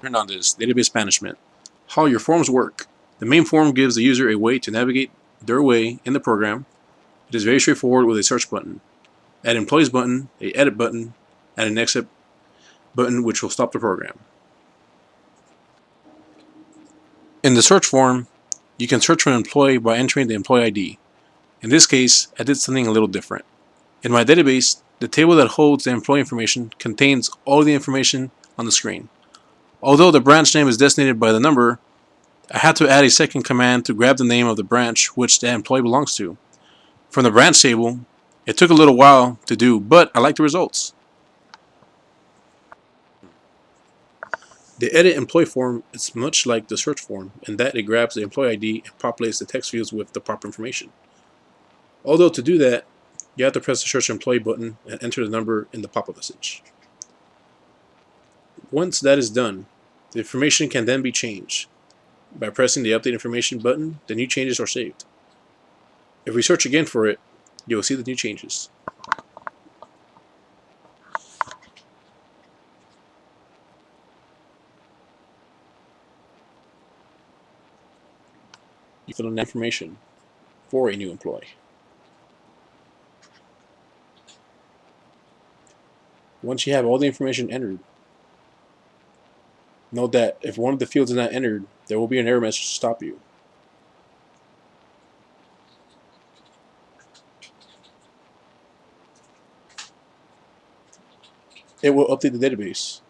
Hernandez, Database Management. How your forms work. The main form gives the user a way to navigate their way in the program. It is very straightforward with a search button, an employees button, a edit button, and an exit button which will stop the program. In the search form, you can search for an employee by entering the employee ID. In this case, I did something a little different. In my database, the table that holds the employee information contains all the information on the screen. Although the branch name is designated by the number, I had to add a second command to grab the name of the branch which the employee belongs to. From the branch table, it took a little while to do, but I like the results. The edit employee form is much like the search form in that it grabs the employee ID and populates the text fields with the proper information. Although to do that, you have to press the search employee button and enter the number in the pop-up message. Once that is done, the information can then be changed. By pressing the update information button, the new changes are saved. If we search again for it, you will see the new changes. You fill in information for a new employee. Once you have all the information entered, note that if one of the fields is not entered, there will be an error message to stop you. It will update the database.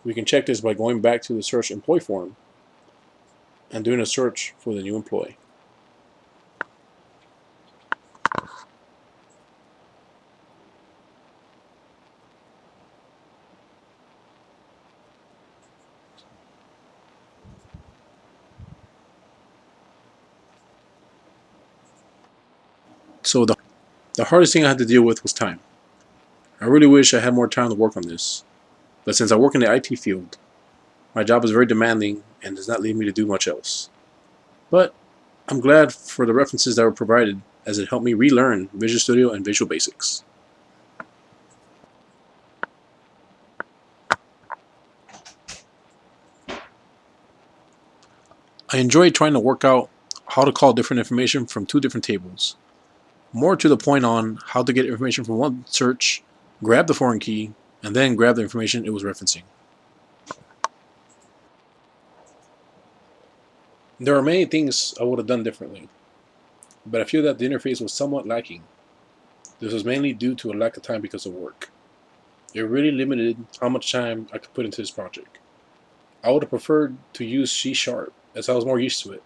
We can check this by going back to the search employee form and doing a search for the new employee. So the hardest thing I had to deal with was time. I really wish I had more time to work on this, but since I work in the IT field, my job is very demanding and does not leave me to do much else. But I'm glad for the references that were provided, as it helped me relearn Visual Studio and Visual Basics. I enjoyed trying to work out how to call different information from two different tables. More to the point on how to get information from one search, grab the foreign key, and then grab the information it was referencing. There are many things I would have done differently, but I feel that the interface was somewhat lacking. This was mainly due to a lack of time because of work. It really limited how much time I could put into this project. I would have preferred to use C#, as I was more used to it,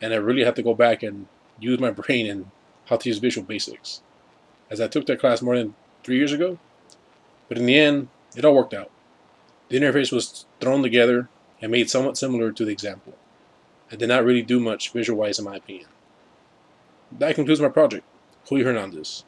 and I really had to go back and use my brain in how to use Visual Basics, as I took that class more than 3 years ago. But in the end, it all worked out. The interface was thrown together and made somewhat similar to the example. I did not really do much visual-wise in my opinion. That concludes my project. Julio Hernandez.